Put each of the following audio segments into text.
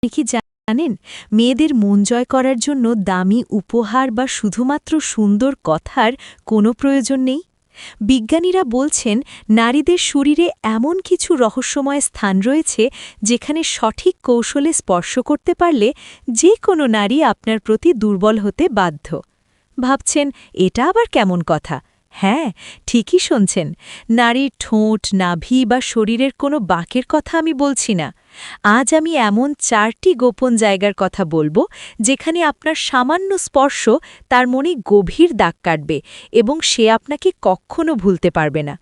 আপনি কি জানেন মেয়েদের মন জয় করার জন্য দামি উপহার বা শুধুমাত্র সুন্দর কথার কোনো প্রয়োজন নেই? বিজ্ঞানীরা বলছেন নারীদের শরীরে এমন কিছু রহস্যময় স্থান রয়েছে যেখানে সঠিক কৌশলে স্পর্শ করতে পারলে যে কোনো নারী আপনার প্রতি দুর্বল হতে বাধ্য। ভাবছেন এটা আবার কেমন কথা? হ্যাঁ, ঠিকই শুনছেন। নারীর ঠোঁট, নাভি বা শরীরের কোনো বাঁকের কথা আমি বলছি না। আজ আমি এমন 4টি গোপন জায়গার কথা বলবো যেখানে আপনার সামান্য স্পর্শ তার মনে গভীর দাগ কাটবে এবং সে আপনাকে কখনো ভুলতে পারবে না।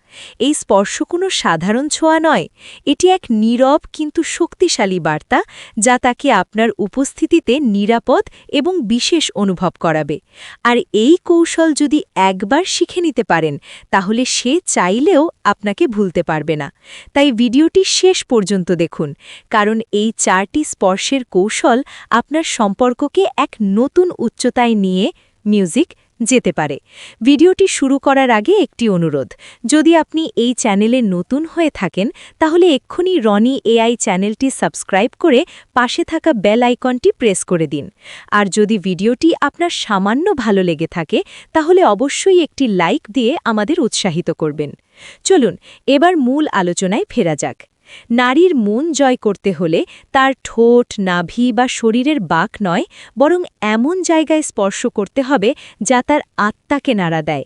এই স্পর্শ কোনো সাধারণ ছোঁয়া নয়, এটি এক নীরব কিন্তু শক্তিশালী বার্তা যা তাকে আপনার উপস্থিতিতে নিরাপদ এবং বিশেষ অনুভব করাবে। আর এই কৌশল যদি একবার শিখে নিতে পারেন তাহলে সে চাইলেও আপনাকে ভুলতে পারবে না। তাই ভিডিওটি শেষ পর্যন্ত দেখুন, কারণ এই 4টি স্পর্শের কৌশল আপনার সম্পর্ককে এক নতুন উচ্চতায় নিয়ে মিউজিক যেতে পারে। ভিডিওটি শুরু করার আগে একটি অনুরোধ, যদি আপনি এই চ্যানেলে নতুন হয়ে থাকেন তাহলে এক্ষুনি রনি এআই চ্যানেলটি সাবস্ক্রাইব করে পাশে থাকা বেল আইকনটি প্রেস করে দিন। আর যদি ভিডিওটি আপনার সামান্য ভালো লেগে থাকে তাহলে অবশ্যই একটি লাইক দিয়ে আমাদের উৎসাহিত করবেন। চলুন এবার মূল আলোচনায় ফেরা যাক। নারীর মন জয় করতে হলে তার ঠোঁট, নাভি বা শরীরের বাঁক নয়, বরং এমন জায়গায় স্পর্শ করতে হবে যা তার আত্মাকে নাড়া দেয়।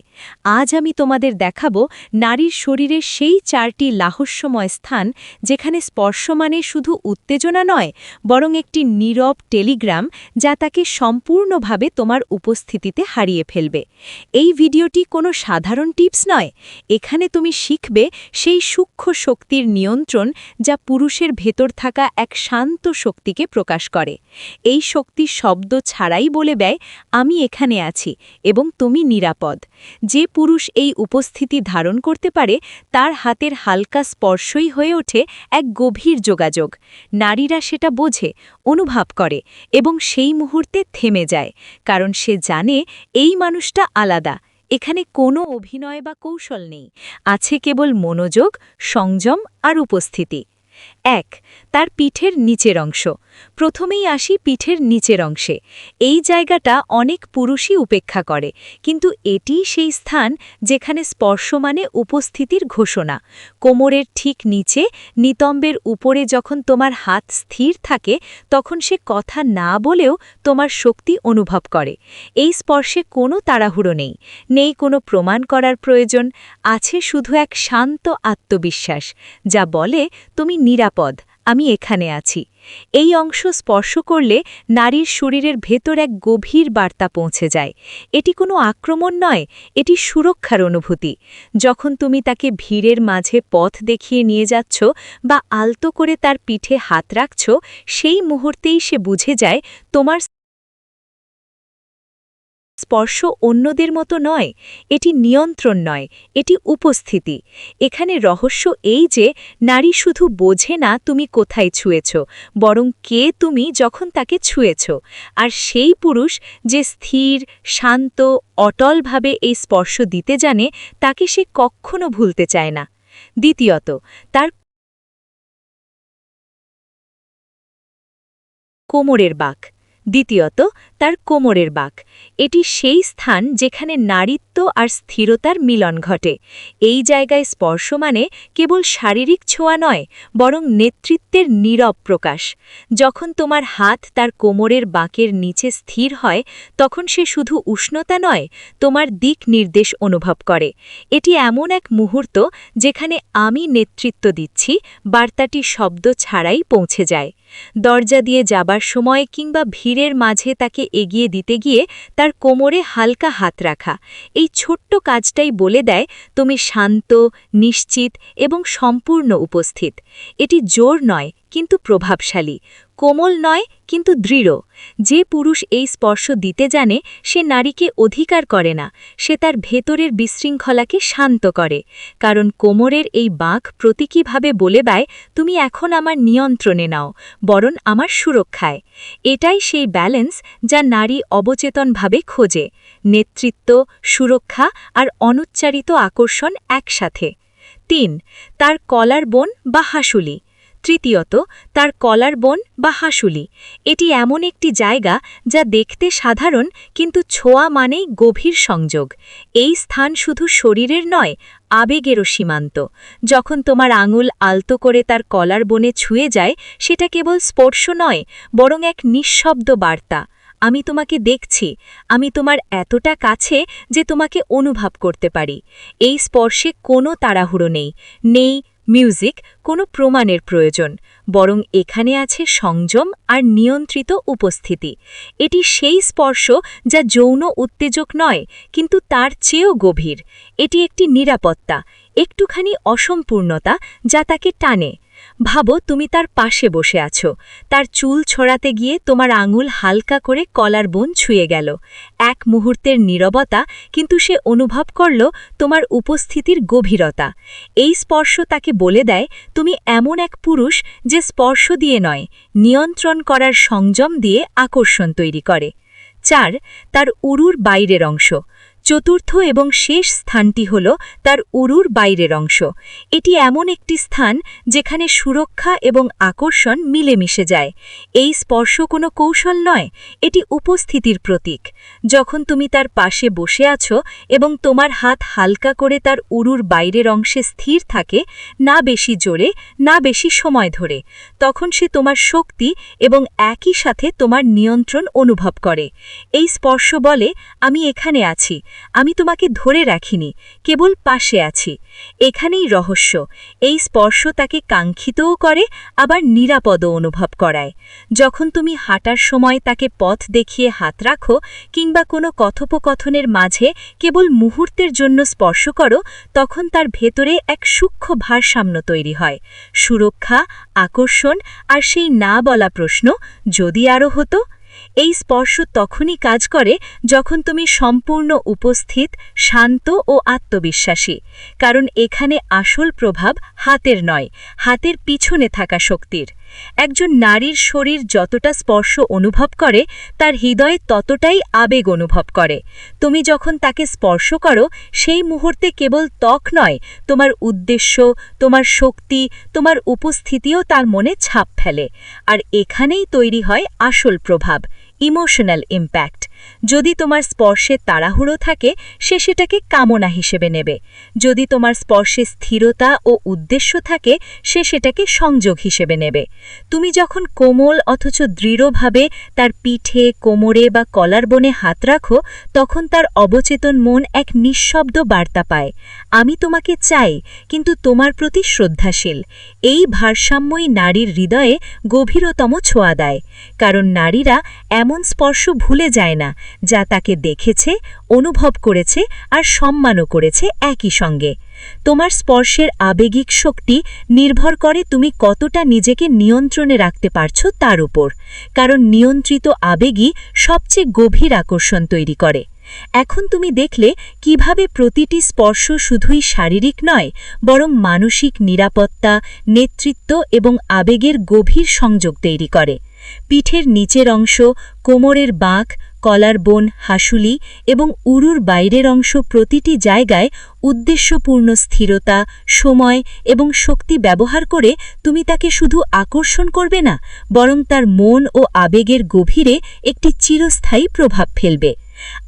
আজ আমি তোমাদের দেখাবো নারীর শরীরের সেই 4টি লাহস্যময় স্থান যেখানে স্পর্শ মানে শুধু উত্তেজনা নয়, বরং একটি নীরব টেলিগ্রাম যা তাকে সম্পূর্ণভাবে তোমার উপস্থিতিতে হারিয়ে ফেলবে। এই ভিডিওটি কোনো সাধারণ টিপস নয়, এখানে তুমি শিখবে সেই সূক্ষ্ম শক্তির নিয়ন্ত্রণ যা পুরুষের ভেতর থাকা এক শান্ত শক্তিকে প্রকাশ করে। এই শক্তি শব্দ ছাড়াই বলে দেয়, আমি এখানে আছি এবং তুমি নিরাপদ। যে পুরুষ এই উপস্থিতি ধারণ করতে পারে তার হাতের হালকা স্পর্শই হয়ে ওঠে এক গভীর যোগাযোগ। নারীরা সেটা বোঝে, অনুভব করে এবং সেই মুহূর্তে থেমে যায়, কারণ সে জানে এই মানুষটা আলাদা। এখানে কোনো অভিনয় বা কৌশল নেই, আছে কেবল মনোযোগ, সংযম আর উপস্থিতি। 1. তার পিঠের নিচের অংশ। প্রথমেই আসি পিঠের নিচের অংশে। এই জায়গাটা অনেক পুরুষই উপেক্ষা করে, কিন্তু এটি সেই স্থান যেখানে স্পর্শ মানে উপস্থিতির ঘোষণা। কোমরের ঠিক নিচে, নিতম্বের উপরে যখন তোমার হাত স্থির থাকে তখন সে কথা না বলেও তোমার শক্তি অনুভব করে। এই স্পর্শে কোনো তাড়াহুড়ো নেই, নেই কোনো প্রমাণ করার প্রয়োজন, আছে শুধু এক শান্ত আত্মবিশ্বাস যা বলে তুমি নিরাপদ, আমি এখানে আছি। এই অংশ স্পর্শ করলে নারীর শরীরের ভেতর এক গভীর বার্তা পৌঁছে যায়। এটি কোনো আক্রমণ নয়, এটি সুরক্ষার অনুভূতি। যখন তুমি তাকে ভিড়ের মাঝে পথ দেখিয়ে নিয়ে যাচ্ছ বা আলতো করে তার পিঠে হাত রাখছ, সেই মুহূর্তেই সে বুঝে যায় তোমার স্পর্শ অন্যদের মতো নয়, এটি নিয়ন্ত্রণ নয়, এটি উপস্থিতি। এখানে রহস্য এই যে নারী শুধু বোঝে না তুমি কোথায় ছুঁয়েছ, বরং কে তুমি যখন তাকে ছুঁয়েছ। আর সেই পুরুষ যে স্থির, শান্ত, অটলভাবে এই স্পর্শ দিতে জানে তাকে সে কখনো ভুলতে চায় না। দ্বিতীয়ত, তার কোমরের বাঁক। তার কোমরের বাঁক। এটি সেই স্থান যেখানে নারীত্ব আর স্থিরতার মিলন ঘটে। এই জায়গায় স্পর্শ মানে কেবল শারীরিক ছোঁয়া নয়, বরং নেতৃত্বের নীরব প্রকাশ। যখন তোমার হাত তার কোমরের বাঁকের নিচে স্থির হয় তখন সে শুধু উষ্ণতা নয়, তোমার দিক নির্দেশ অনুভব করে। এটি এমন এক মুহূর্ত যেখানে আমি নেতৃত্ব দিচ্ছি বার্তাটি শব্দ ছাড়াই পৌঁছে যায়। দরজা দিয়ে যাবার সময় কিংবা ভিড়ের মাঝে তাকে এগিয়ে দিতে গিয়ে তার কোমরে হালকা হাত রাখা, এই ছোট্ট কাজটাই বলে দেয় তুমি শান্ত, নিশ্চিত এবং সম্পূর্ণ উপস্থিত। এটি জোর নয় কিন্তু প্রভাবশালী, কোমল নয় কিন্তু দৃঢ়। যে পুরুষ এই স্পর্শ দিতে জানে সে নারীকে অধিকার করে না, সে তার ভেতরের বিশৃঙ্খলাকে শান্ত করে। কারণ কোমরের এই বাঁক প্রতীকীভাবে বলে দেয় তুমি এখন আমার নিয়ন্ত্রণে নাও, বরং আমার সুরক্ষায়। এটাই সেই ব্যালেন্স যা নারী অবচেতনভাবে খোঁজে, নেতৃত্ব, সুরক্ষা আর অনুচ্চারিত আকর্ষণ একসাথে। 3. তার কলার বোন বা হাসুলি। তৃতীয়ত, তার কলার বোন বা হাসুলি। এটি এমন একটি জায়গা যা দেখতে সাধারণ কিন্তু ছোঁয়া মানেই গভীর সংযোগ। এই স্থান শুধু শরীরের নয়, আবেগেরও সীমান্ত। যখন তোমার আঙুল আলতো করে তার কলার বনে ছুঁয়ে যায়, সেটা কেবল স্পর্শ নয়, বরং এক নিঃশব্দ বার্তা। আমি তোমাকে দেখছি, আমি তোমার এতটা কাছে যে তোমাকে অনুভব করতে পারি। এই স্পর্শে কোনো তাড়াহুড়ো নেই মিউজিক, কোনো প্রমাণের প্রয়োজন, বরং এখানে আছে সংযম আর নিয়ন্ত্রিত উপস্থিতি। এটি সেই স্পর্শ যা যৌন উত্তেজক নয়, কিন্তু তার চেয়েও গভীর। এটি একটি নিরাপত্তা, একটুখানি অসম্পূর্ণতা যা তাকে টানে। ভাবো, তুমি তার পাশে বসে আছো, তার চুল ছড়াতে গিয়ে তোমার আঙুল হালকা করে কলার বোন ছুঁয়ে গেল। এক মুহূর্তের নীরবতা, কিন্তু সে অনুভব করল তোমার উপস্থিতির গভীরতা। এই স্পর্শ তাকে বলে দেয় তুমি এমন এক পুরুষ যে স্পর্শ দিয়ে নয়, নিয়ন্ত্রণ করার সংযম দিয়ে আকর্ষণ তৈরি করে। 4. তার উরুর বাইরের অংশ। চতুর্থ এবং শেষ স্থানটি হল তার উরুর বাইরের অংশ। এটি এমন একটি স্থান যেখানে সুরক্ষা এবং আকর্ষণ মিলেমিশে যায়। এই স্পর্শ কোনো কৌশল নয়, এটি উপস্থিতির প্রতীক। যখন তুমি তার পাশে বসে আছো এবং তোমার হাত হালকা করে তার উরুর বাইরের অংশে স্থির থাকে, না বেশি জোরে, না বেশি সময় ধরে, তখন সে তোমার শক্তি এবং একই সাথে তোমার নিয়ন্ত্রণ অনুভব করে। এই স্পর্শ বলে, আমি এখানে আছি, আমি তোমাকে ধরে রাখিনি, কেবল পাশে আছি। এখানেই রহস্য। এই স্পর্শ তাকে কাঙ্ক্ষিতও করে, আবার নিরাপদও অনুভব করায়। যখন তুমি হাঁটার সময় তাকে পথ দেখিয়ে হাত রাখো, কিংবা কোনো কথোপকথনের মাঝে কেবল মুহূর্তের জন্য স্পর্শ করো, তখন তার ভেতরে এক সূক্ষ্ম ভারসাম্য তৈরি হয়। সুরক্ষা, আকর্ষণ আর সেই না বলা প্রশ্ন, যদি আরও হতো। এই স্পর্শ তখনই কাজ করে যখন তুমি সম্পূর্ণ উপস্থিত, শান্ত ও আত্মবিশ্বাসী। কারণ এখানে আসল প্রভাব হাতের নয়, হাতের পিছনে থাকা শক্তির। একজন নারীর শরীর যতটা স্পর্শ অনুভব করে, তার হৃদয় ততটাই আবেগ অনুভব করে। তুমি যখন তাকে স্পর্শ করো, সেই মুহূর্তে কেবল ত্বক নয়, তোমার উদ্দেশ্য, তোমার শক্তি, তোমার উপস্থিতিও তার মনে ছাপ ফেলে। আর এখানেই তৈরি হয় আসল প্রভাব, ইমোশনাল ইম্প্যাক্ট। যদি তোমার স্পর্শে তাড়াহুড়ো থাকে, সে সেটাকে কামনা হিসেবে নেবে। যদি তোমার স্পর্শে স্থিরতা ও উদ্দেশ্য থাকে, সে সেটাকে সংযোগ হিসেবে নেবে। তুমি যখন কোমল অথচ দৃঢ়ভাবে তার পিঠে, কোমরে বা কলার বনে হাত রাখো, তখন তার অবচেতন মন এক নিঃশব্দ বার্তা পায়, আমি তোমাকে চাই, কিন্তু তোমার প্রতি শ্রদ্ধাশীল। এই ভারসাম্যই নারীর হৃদয়ে গভীরতম ছোঁয়া দেয়। কারণ নারীরা এমন স্পর্শ ভুলে যায় না, যা তাকে দেখেছে, অনুভব করেছে আর সম্মানও করেছে একই সঙ্গে। তোমার স্পর্শের আবেগিক শক্তি নির্ভর করে তুমি কতটা নিজেকে নিয়ন্ত্রণে রাখতে পারছো তার উপর। কারণ নিয়ন্ত্রিত আবেগই সবচেয়ে গভীর আকর্ষণ তৈরি করে। এখন তুমি দেখলে কিভাবে প্রতিটি স্পর্শ শুধুই শারীরিক নয়, বরং মানসিক নিরাপত্তা, নেতৃত্ব এবং আবেগের গভীর সংযোগ তৈরি করে। পিঠের নিচের অংশ, কোমরের বাঁক, কলার বোন, হাসুলি এবং উরুর বাইরের অংশ, প্রতিটি জায়গায় উদ্দেশ্যপূর্ণ স্থিরতা, সময় এবং শক্তি ব্যবহার করে তুমি তাকে শুধু আকর্ষণ করবে না, বরং তার মন ও আবেগের গভীরে একটি চিরস্থায়ী প্রভাব ফেলবে।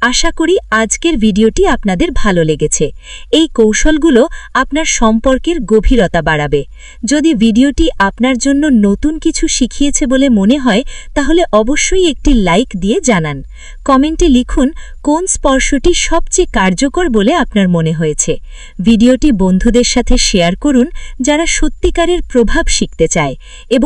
আশা করি আজকের ভিডিওটি আপনাদের ভালো লেগেছে। এই কৌশলগুলো আপনার সম্পর্কের গভীরতা বাড়াবে। যদি ভিডিওটি আপনার জন্য নতুন কিছু শিখিয়েছে বলে মনে হয়, তাহলে অবশ্যই একটি লাইক দিয়ে জানান। কমেন্টে লিখুন কোন স্পর্শটি সবচেয়ে কার্যকর বলে আপনার মনে হয়েছে। ভিডিওটি বন্ধুদের সাথে শেয়ার করুন যারা সত্যিকারের প্রভাব শিখতে চায় এবং